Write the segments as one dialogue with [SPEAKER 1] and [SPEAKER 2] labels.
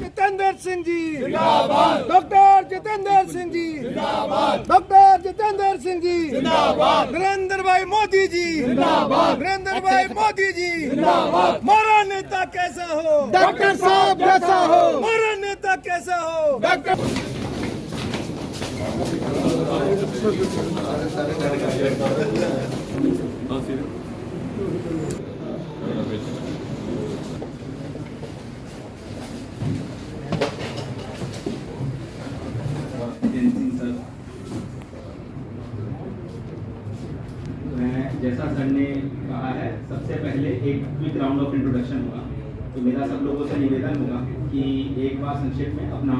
[SPEAKER 1] जितेंद्र सिंह जी जिंदाबाद, डॉक्टर जितेंद्र सिंह जी जिंदाबाद, डॉक्टर जितेंद्र सिंह जी जिंदाबाद, नरेंद्र भाई मोदी जी जिंदाबाद, नरेंद्र भाई मोदी जी जिंदाबाद। हमारा नेता कैसा हो डॉक्टर साहब जैसा हो, हमारा नेता कैसा हो डॉक्टर।
[SPEAKER 2] जैसा सर ने कहा है, सबसे पहले एक क्विक राउंड ऑफ इंट्रोडक्शन होगा। तो मेरा सब लोगों से निवेदन होगा कि एक बार संक्षेप में अपना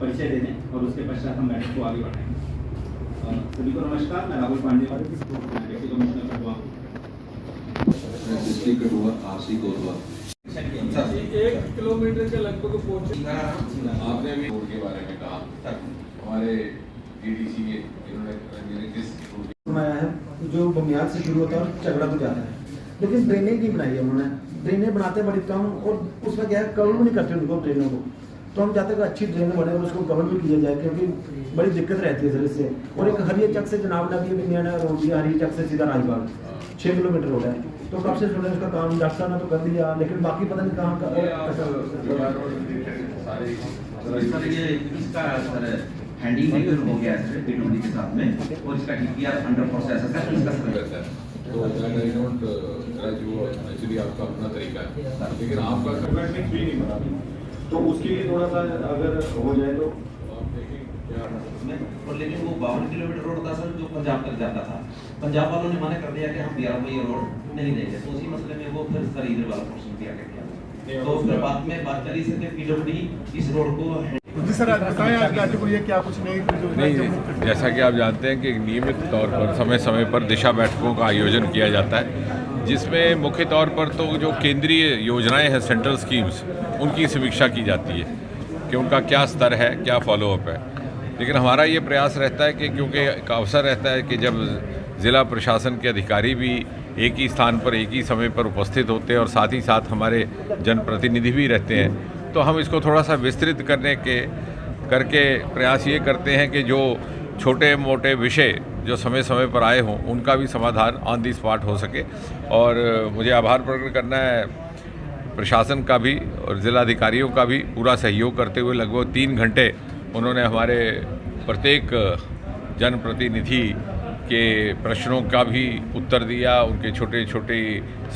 [SPEAKER 2] परिचय दे दें और उसके पश्चात हम बैठक को आगे बढ़ाएंगे। सभी को नमस्कार, मैं Rahul Pandey, deputy commissioner Kathua.
[SPEAKER 3] Kathua
[SPEAKER 4] 1 kilometre के लगभग पहुंचे।
[SPEAKER 3] आपने भी रोड के बारे में कहा, हमारे डीडीसी के इन्होंने किस
[SPEAKER 5] बनाया है जो बुनियाद से शुरू होता है और चगड़ा तो जाता है, लेकिन ड्रेनेज नहीं बनाई है उन्होंने। ड्रेनेज बनाते बड़ी कम और उसमें क्या है, कवर भी नहीं करते उनको ड्रेनों को। तो हम चाहते हैं कि अच्छी ड्रेनेज बने और उसको कवर भी किया जाए, क्योंकि बड़ी दिक्कत रहती है सर इससे। और एक हरिया चक से जनाब नबी रोड दिया, हरिया चक से सीधा राजबाग 6 किलोमीटर रोड है। तो कब से सुने उसका काम डॉक्टर साहब ने तो कर दिया, लेकिन बाकी पता नहीं कहाँ
[SPEAKER 2] का हैंडिंग नहीं हो गया है पीडब्ल्यूडी के साथ में, और इसका डीपीआर अंडर प्रोसेस है, इसका सर्वे है।
[SPEAKER 3] तो एक्चुअली आपका अपना तरीका है, लेकिन आपका
[SPEAKER 6] भी नहीं बना, तो उसके लिए थोड़ा सा अगर हो जाए तो
[SPEAKER 3] आप देखें क्या।
[SPEAKER 2] और लेकिन वो 52 किलोमीटर रोड था सर, जो पंजाब तक जाता था। पंजाब वालों ने मना कर दिया कि हम बिहार में ये रोड नहीं देंगे, तो उसी मसले में वो फिर सर इधर वाला पोर्शन दिया गया। तो उसके बाद में बात चली सर कि पीडब्ल्यूडी इस रोड को
[SPEAKER 6] जी सर, आज बताएं आज गाजीपुर ये क्या कुछ
[SPEAKER 3] नहीं, जैसा कि आप जानते हैं कि नियमित तौर पर समय समय पर दिशा बैठकों का आयोजन किया जाता है, जिसमें मुख्य तौर पर तो जो केंद्रीय योजनाएं हैं, सेंट्रल स्कीम्स, उनकी समीक्षा की जाती है कि उनका क्या स्तर है, क्या फॉलोअप है। लेकिन हमारा ये प्रयास रहता है कि क्योंकि एक अवसर रहता है कि जब ज़िला प्रशासन के अधिकारी भी एक ही स्थान पर एक ही समय पर उपस्थित होते हैं और साथ ही साथ हमारे जनप्रतिनिधि भी रहते हैं, तो हम इसको थोड़ा सा विस्तृत करके प्रयास ये करते हैं कि जो छोटे मोटे विषय जो समय समय पर आए हों उनका भी समाधान ऑन दी स्पॉट हो सके। और मुझे आभार प्रकट करना है प्रशासन का भी और ज़िलाधिकारियों का भी पूरा सहयोग करते हुए लगभग 3 घंटे उन्होंने हमारे प्रत्येक जनप्रतिनिधि के प्रश्नों का भी उत्तर दिया, उनके छोटे छोटे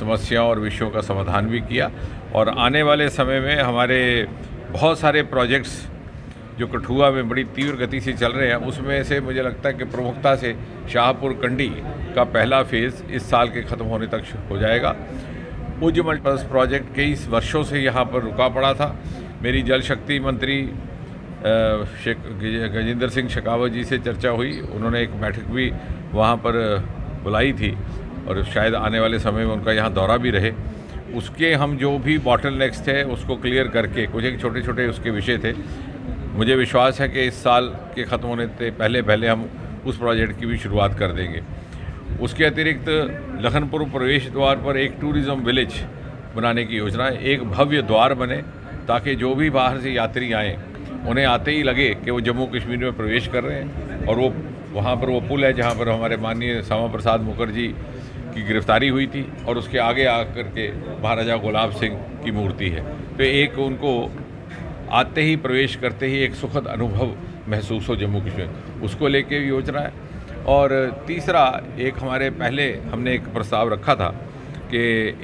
[SPEAKER 3] समस्याओं और विषयों का समाधान भी किया। और आने वाले समय में हमारे बहुत सारे प्रोजेक्ट्स जो कठुआ में बड़ी तीव्र गति से चल रहे हैं, उसमें से मुझे लगता है कि प्रमुखता से शाहपुर कंडी का पहला फेज़ इस साल के ख़त्म होने तक हो जाएगा। उज्ज मल्टीपर्पज़ प्रोजेक्ट कई वर्षों से यहाँ पर रुका पड़ा था। मेरी जल शक्ति मंत्री गजेंद्र सिंह शेखावत जी से चर्चा हुई, उन्होंने एक बैठक भी वहाँ पर बुलाई थी और शायद आने वाले समय में उनका यहाँ दौरा भी रहे। उसके हम जो भी बॉटलनेक्स थे उसको क्लियर करके, कुछ एक छोटे छोटे उसके विषय थे, मुझे विश्वास है कि इस साल के ख़त्म होने से पहले हम उस प्रोजेक्ट की भी शुरुआत कर देंगे। उसके अतिरिक्त लखनपुर प्रवेश द्वार पर एक टूरिज़्म विलेज बनाने की योजना है, एक भव्य द्वार बने ताकि जो भी बाहर से यात्री आएँ उन्हें आते ही लगे कि वो जम्मू कश्मीर में प्रवेश कर रहे हैं। और वो वहाँ पर वो पुल है जहाँ पर हमारे माननीय श्यामा प्रसाद मुखर्जी की गिरफ्तारी हुई थी और उसके आगे आकर के महाराजा गुलाब सिंह की मूर्ति है। तो एक उनको आते ही प्रवेश करते ही एक सुखद अनुभव महसूस हो जम्मू कश्मीर, उसको लेके योजना है। और तीसरा, एक हमारे पहले हमने एक प्रस्ताव रखा था कि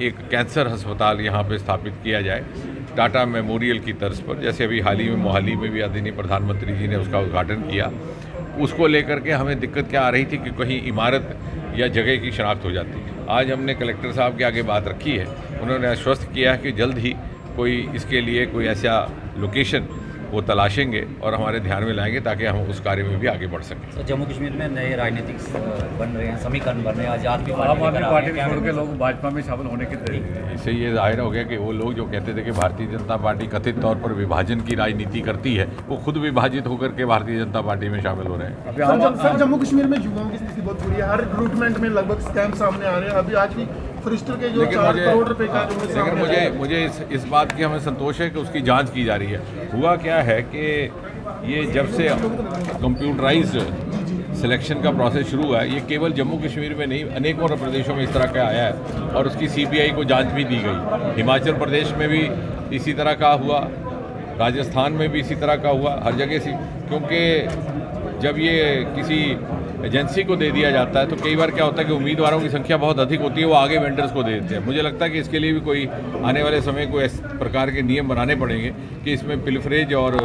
[SPEAKER 3] एक कैंसर अस्पताल यहाँ पे स्थापित किया जाए टाटा मेमोरियल की तर्ज पर, जैसे अभी हाल ही में मोहाली में भी आदरणीय प्रधानमंत्री जी ने उसका उद्घाटन किया। उसको लेकर के हमें दिक्कत क्या आ रही थी कि कहीं इमारत या जगह की शनाख्त हो जाती। आज हमने कलेक्टर साहब के आगे बात रखी है, उन्होंने आश्वस्त किया है कि जल्द ही कोई इसके लिए कोई ऐसा लोकेशन वो तलाशेंगे और हमारे ध्यान में लाएंगे ताकि हम उस कार्य में भी आगे बढ़ सकें।
[SPEAKER 7] तो जम्मू कश्मीर में नए राजनीतिक बन रहे हैं, समीकरण बन रहे हैं, आज़ाद भी
[SPEAKER 4] आम आदमी पार्टी छोड़ के लोग भाजपा में शामिल होने के तरीके।
[SPEAKER 3] इससे ये जाहिर हो गया कि वो लोग जो कहते थे कि भारतीय जनता पार्टी कथित तौर पर विभाजन की राजनीति करती है, वो खुद विभाजित होकर के भारतीय जनता पार्टी में शामिल हो रहे हैं।
[SPEAKER 6] सर, जम्मू कश्मीर में युवाओं की स्थिति बहुत बुरी है, हर रिक्रूटमेंट में लगभग स्कैम सामने आ रहे हैं। अभी आज की
[SPEAKER 8] फरिश्टर के जो
[SPEAKER 3] लेकिन
[SPEAKER 8] 4 करोड़ रुपए का जो है
[SPEAKER 3] लेकिन
[SPEAKER 8] सामने आया है।
[SPEAKER 3] मुझे इस बात की हमें संतोष है कि उसकी जांच की जा रही है। हुआ क्या है कि ये जब से कंप्यूटराइज्ड सिलेक्शन का प्रोसेस शुरू हुआ है, ये केवल जम्मू कश्मीर में नहीं अनेकों प्रदेशों में इस तरह का आया है और उसकी सीबीआई को जांच भी दी गई। हिमाचल प्रदेश में भी इसी तरह का हुआ, राजस्थान में भी इसी तरह का हुआ, हर जगह से, क्योंकि जब ये किसी एजेंसी को दे दिया जाता है तो कई बार क्या होता है कि उम्मीदवारों की संख्या बहुत अधिक होती है, वो आगे वेंडर्स को दे देते हैं। मुझे लगता है कि इसके लिए भी कोई आने वाले समय को इस प्रकार के नियम बनाने पड़ेंगे कि इसमें पिलफरेज और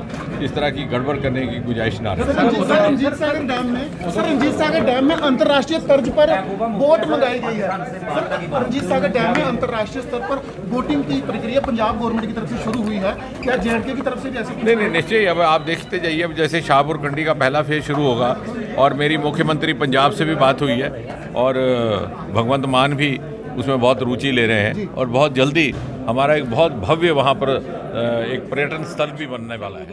[SPEAKER 3] इस तरह की गड़बड़ करने की गुंजाइश ना रहे।
[SPEAKER 8] रंजीत सागर डैम में अंतर्राष्ट्रीय तर्ज पर बोट मंगाई गई है। रंजीत सागर डैम में अंतर्राष्ट्रीय स्तर पर बोटिंग की प्रक्रिया पंजाब गवर्नमेंट की तरफ से शुरू हुई है, क्या जेएंडके की तरफ से भी ऐसी?
[SPEAKER 3] नहीं, निश्चय। अब आप देखते जाइए, अब जैसे शाहपुर कंडी का पहला फेज शुरू होगा और मेरी मुख्यमंत्री पंजाब से भी बात हुई है और भगवंत मान भी उसमें बहुत रुचि ले रहे हैं और बहुत जल्दी हमारा एक बहुत भव्य वहाँ पर एक पर्यटन स्थल भी बनने वाला है।